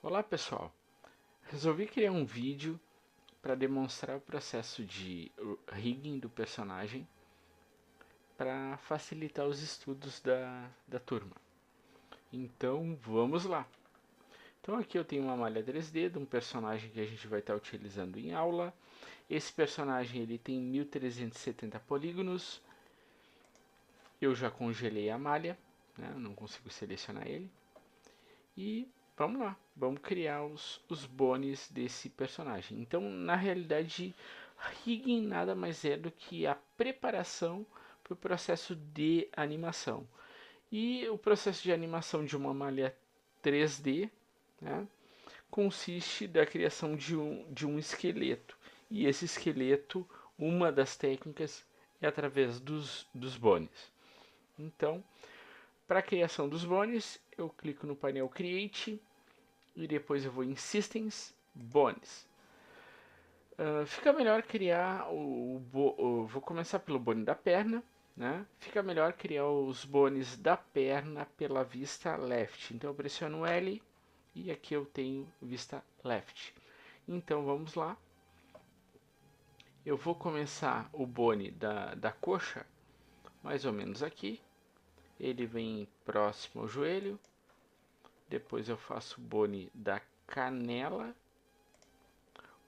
Olá pessoal, resolvi criar um vídeo para demonstrar o processo de rigging do personagem para facilitar os estudos da turma. Então vamos lá! Então aqui eu tenho uma malha 3D de um personagem que a gente vai estar utilizando em aula. Esse personagem ele tem 1370 polígonos. Eu já congelei a malha, né? Não consigo selecionar ele. E vamos lá, vamos criar os bones desse personagem. Então, na realidade, rigging nada mais é do que a preparação para o processo de animação. E o processo de animação de uma malha 3D, né, consiste da criação de um esqueleto. E esse esqueleto, uma das técnicas é através dos bones. Então, para a criação dos bones, eu clico no painel Create e depois eu vou em Systems, Bones. Fica melhor criar vou começar pelo bone da perna, né? Fica melhor criar os bones da perna pela vista left. Então eu pressiono L e aqui eu tenho vista left. Então vamos lá. Eu vou começar o bone da coxa, mais ou menos aqui. Ele vem próximo ao joelho. Depois eu faço o bone da canela,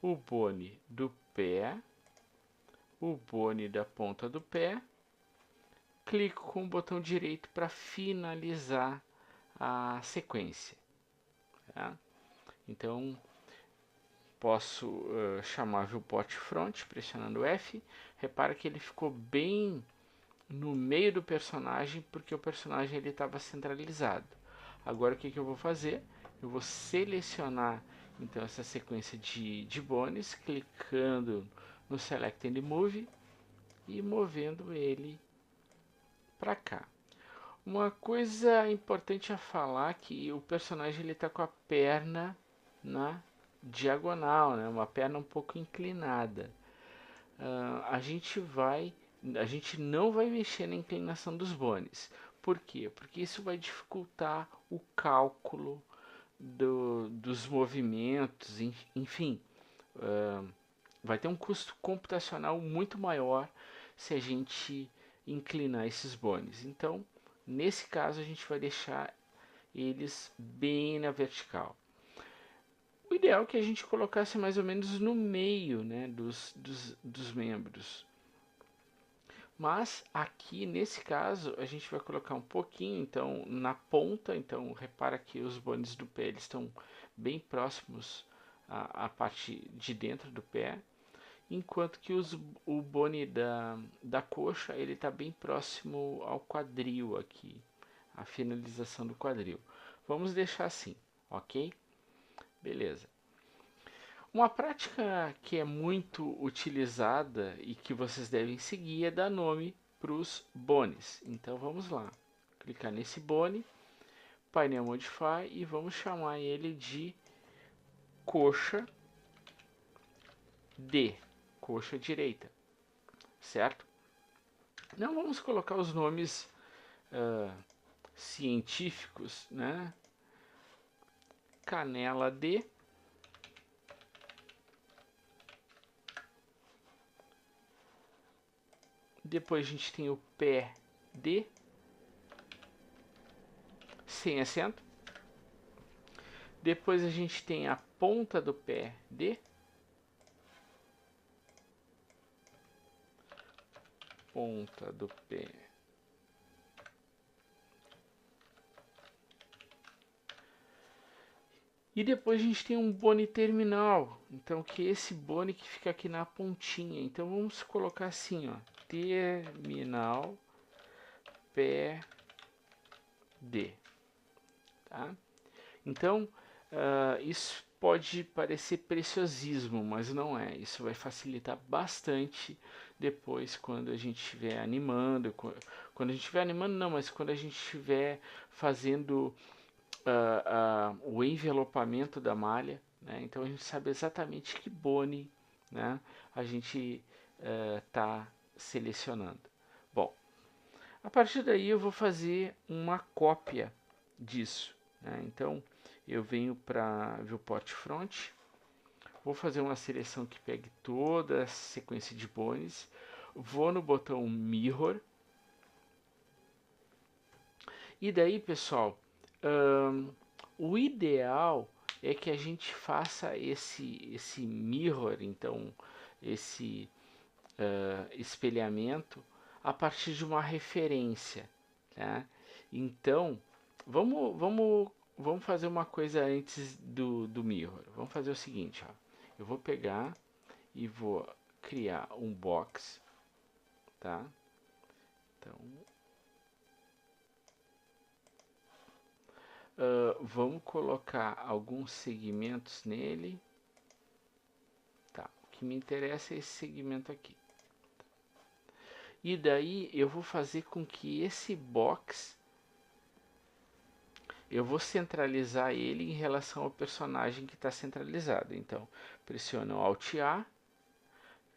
o bone do pé, o bone da ponta do pé. Clico com o botão direito para finalizar a sequência. Tá? Então posso chamar viewport front pressionando F. Repara que ele ficou bem no meio do personagem porque o personagem estava centralizado. Agora o que eu vou fazer? Eu vou selecionar então essa sequência de bones, clicando no Select and Move e movendo ele para cá. Uma coisa importante a falar é que o personagem ele está com a perna na diagonal, né? Uma perna um pouco inclinada. A gente não vai mexer na inclinação dos bones. Por quê? Porque isso vai dificultar o cálculo dos movimentos, enfim, vai ter um custo computacional muito maior se a gente inclinar esses bones. Então, nesse caso, a gente vai deixar eles bem na vertical. O ideal é que a gente colocasse mais ou menos no meio, né, dos membros. Mas aqui nesse caso a gente vai colocar um pouquinho então na ponta. Então repara que os bones do pé eles estão bem próximos à parte de dentro do pé, enquanto que o bone da coxa ele está bem próximo ao quadril aqui, a finalização do quadril. Vamos deixar assim, ok? Beleza. Uma prática que é muito utilizada e que vocês devem seguir é dar nome para os bones. Então vamos lá. Clicar nesse bone, painel Modify e vamos chamar ele de coxa D, coxa direita, certo? Não vamos colocar os nomes científicos, né? Canela D. Depois a gente tem o pé D, sem acento. Depois a gente tem a ponta do pé D. Ponta do pé. E depois a gente tem um bone terminal. Então que é esse bone que fica aqui na pontinha. Então vamos colocar assim, ó, terminal pé D, tá? Então isso pode parecer preciosismo, mas não é. Isso vai facilitar bastante depois quando a gente estiver animando. Quando a gente estiver animando não, mas quando a gente estiver fazendo o envelopamento da malha, né? Então a gente sabe exatamente que bone, né, a gente está selecionando. Bom, a partir daí eu vou fazer uma cópia disso, né? Então eu venho para Viewport Front, vou fazer uma seleção que pegue toda a sequência de bones, vou no botão Mirror, e daí, pessoal, o ideal é que a gente faça esse mirror, então, esse espelhamento, a partir de uma referência, tá? Então, vamos fazer uma coisa antes do mirror. Vamos fazer o seguinte, ó. Eu vou pegar e vou criar um box, tá? Então, vamos colocar alguns segmentos nele. Tá, o que me interessa é esse segmento aqui. E daí eu vou fazer com que esse box, eu vou centralizar ele em relação ao personagem que está centralizado. Então, pressiono Alt A,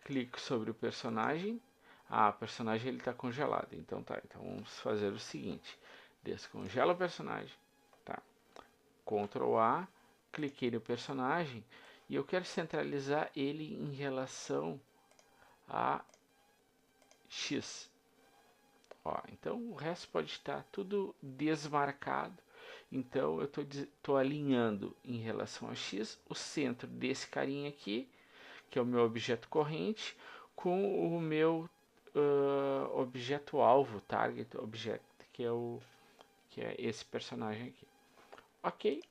clico sobre o personagem. Ah, o personagem ele está congelado. Então tá, então vamos fazer o seguinte: descongela o personagem, tá? Ctrl A, cliquei no personagem e eu quero centralizar ele em relação a X. Ó, então o resto pode estar tudo desmarcado. Então eu estou alinhando em relação a X o centro desse carinha aqui, que é o meu objeto corrente, com o meu objeto alvo, target object, que é esse personagem aqui. Ok,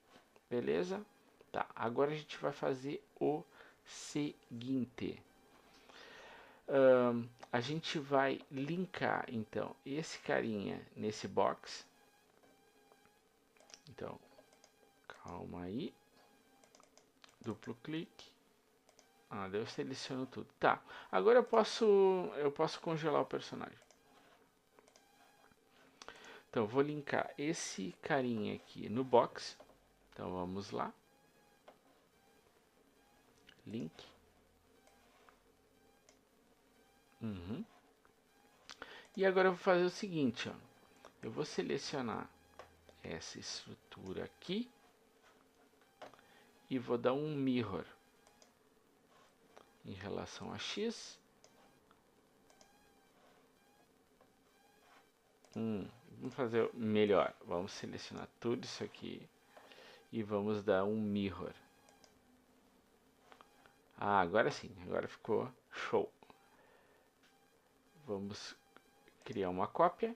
beleza? Tá, agora a gente vai fazer o seguinte. A gente vai linkar então esse carinha nesse box. Então, calma aí. Duplo clique. Ah, daí eu seleciono tudo. Tá, agora eu posso congelar o personagem. Então, vou linkar esse carinha aqui no box. Então, vamos lá. Link. E agora eu vou fazer o seguinte, ó. Eu vou selecionar essa estrutura aqui e vou dar um mirror em relação a X. Vamos fazer melhor. Vamos selecionar tudo isso aqui e vamos dar um mirror. Ah, agora sim, agora ficou show. Vamos criar uma cópia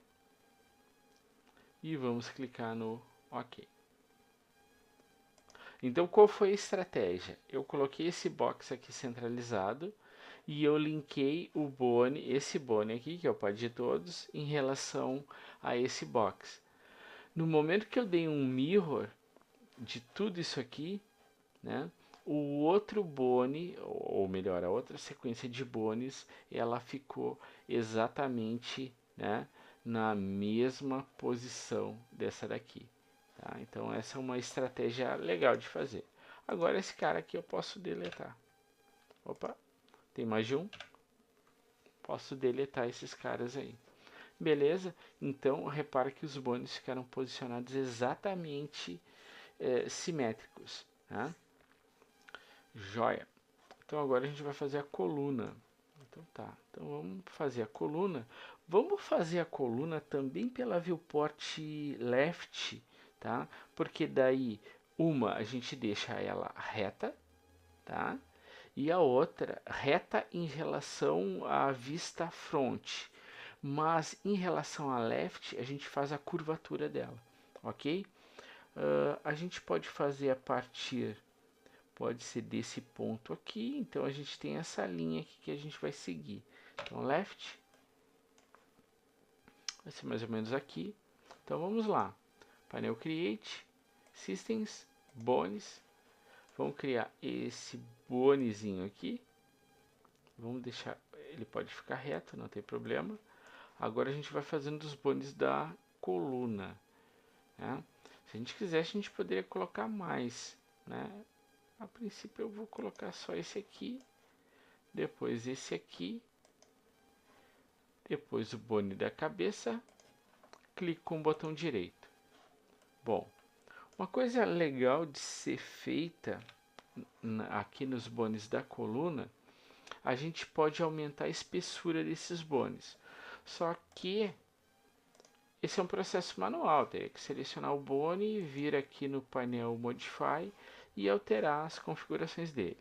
e vamos clicar no OK. Então, qual foi a estratégia? Eu coloquei esse box aqui centralizado e eu linkei o bone, esse bone aqui, que é o pai de todos, em relação a esse box. No momento que eu dei um mirror de tudo isso aqui, né, o outro bone, ou melhor, a outra sequência de bones, ela ficou exatamente, né, na mesma posição dessa daqui. Tá? Então essa é uma estratégia legal de fazer. Agora esse cara aqui eu posso deletar. Opa, tem mais de um. Posso deletar esses caras aí. Beleza? Então repara que os bones ficaram posicionados exatamente simétricos. Tá? Joia. Então agora a gente vai fazer a coluna. Então tá. Então vamos fazer a coluna. Vamos fazer a coluna também pela viewport left, tá? Porque daí uma a gente deixa ela reta, tá? E a outra reta em relação à vista front. Mas em relação à left, a gente faz a curvatura dela, ok? A gente pode fazer a partir, pode ser desse ponto aqui, então a gente tem essa linha aqui que a gente vai seguir. Então, left, vai ser mais ou menos aqui. Então, vamos lá. Painel Create, Systems, Bones. Vamos criar esse bonezinho aqui. Vamos deixar, ele pode ficar reto, não tem problema. Agora a gente vai fazendo os bones da coluna, né? Se a gente quiser, a gente poderia colocar mais, né? A princípio eu vou colocar só esse aqui, depois esse aqui, depois o bone da cabeça, clico com o botão direito. Bom, Uma coisa legal de ser feita aqui nos bones da coluna, a gente pode aumentar a espessura desses bones. Só que esse é um processo manual, teria que selecionar o bone, vir aqui no painel Modify e alterar as configurações dele.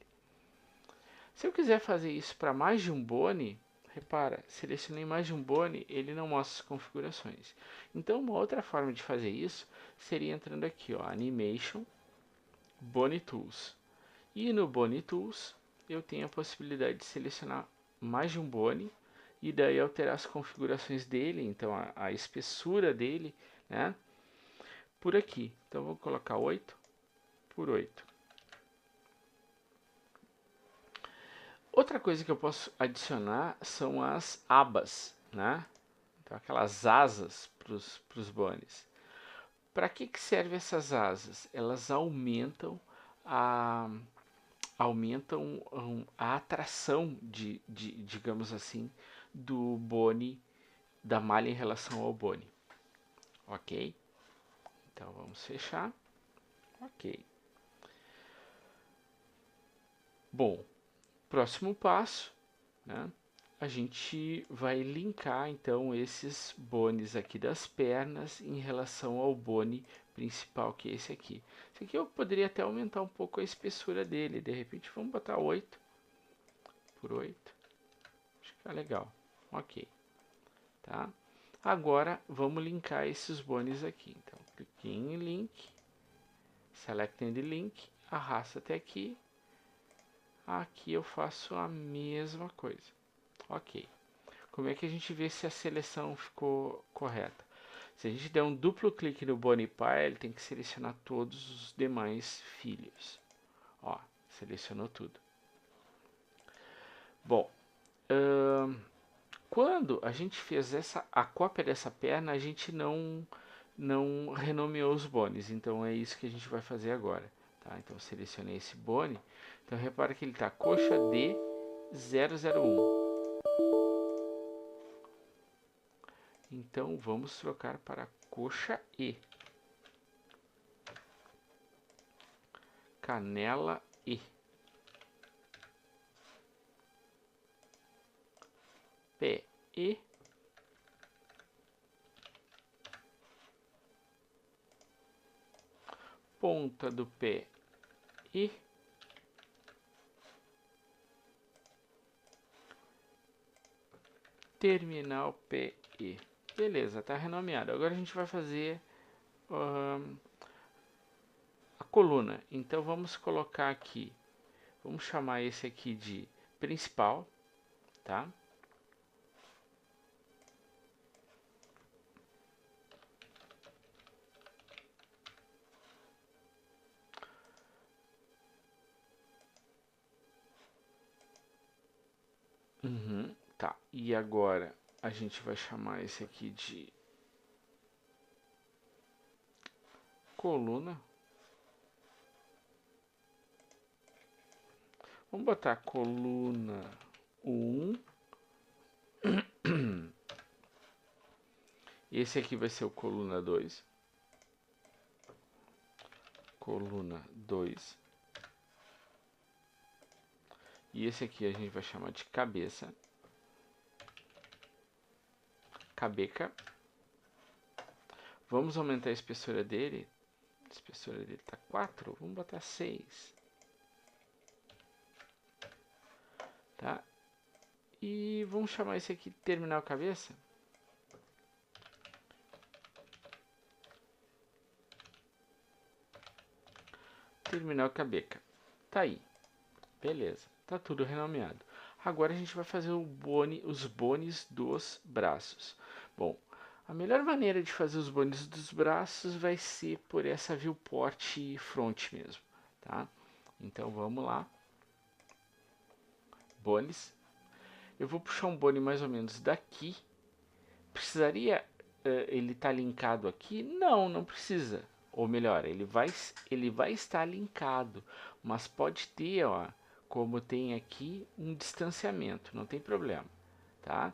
Se eu quiser fazer isso para mais de um bone, repara, selecionei mais de um bone, ele não mostra as configurações. Então, uma outra forma de fazer isso seria entrando aqui, ó, Animation, Bone Tools. E no Bone Tools, eu tenho a possibilidade de selecionar mais de um bone e daí alterar as configurações dele, então a espessura dele, né? Por aqui. Então, vou colocar 8 por 8. Outra coisa que eu posso adicionar são as abas, né? Então, aquelas asas para os bones. Para que servem essas asas? Elas aumentam a atração digamos assim, do bone, da malha em relação ao bone. Ok? Então vamos fechar. Ok. Bom, próximo passo, né? A gente vai linkar então esses bones aqui das pernas em relação ao bone principal, que é esse aqui. Esse aqui eu poderia até aumentar um pouco a espessura dele. De repente vamos botar 8 por 8. Acho que tá legal. Ok. Tá? Agora vamos linkar esses bones aqui. Então, cliquei em link, selecting the link, arrasta até aqui. Aqui eu faço a mesma coisa. Ok. Como é que a gente vê se a seleção ficou correta? Se a gente der um duplo clique no bone pai, ele tem que selecionar todos os demais filhos. Ó, selecionou tudo. Bom, quando a gente fez a cópia dessa perna, a gente não renomeou os bones. Então é isso que a gente vai fazer agora. Tá? Então eu selecionei esse bone. Então repara que ele está coxa D001. Então vamos trocar para coxa E. Canela E. Pé E. Ponta do pé E. Terminal pé E. Beleza, está renomeado. Agora a gente vai fazer a coluna. Então vamos colocar aqui, vamos chamar esse aqui de principal, tá? Tá, e agora a gente vai chamar esse aqui de coluna. Vamos botar coluna 1. Esse aqui vai ser o coluna 2. Coluna 2. E esse aqui a gente vai chamar de cabeça. Cabeca. Vamos aumentar a espessura dele. A espessura dele está 4. Vamos botar 6. Tá? E vamos chamar esse aqui de terminal cabeça. Terminal cabeca. Tá aí. Beleza. Tá tudo renomeado. Agora a gente vai fazer os bones dos braços. Bom, a melhor maneira de fazer os bones dos braços vai ser por essa viewport front mesmo, tá? Então vamos lá. Bones. Eu vou puxar um bone mais ou menos daqui. Precisaria ele estar linkado aqui? Não, não precisa. Ou melhor, ele vai estar linkado, mas pode ter, ó, como tem aqui, um distanciamento, não tem problema, tá?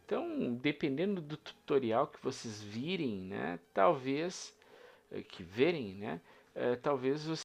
Então, dependendo do tutorial que vocês virem, né, talvez que verem, né, talvez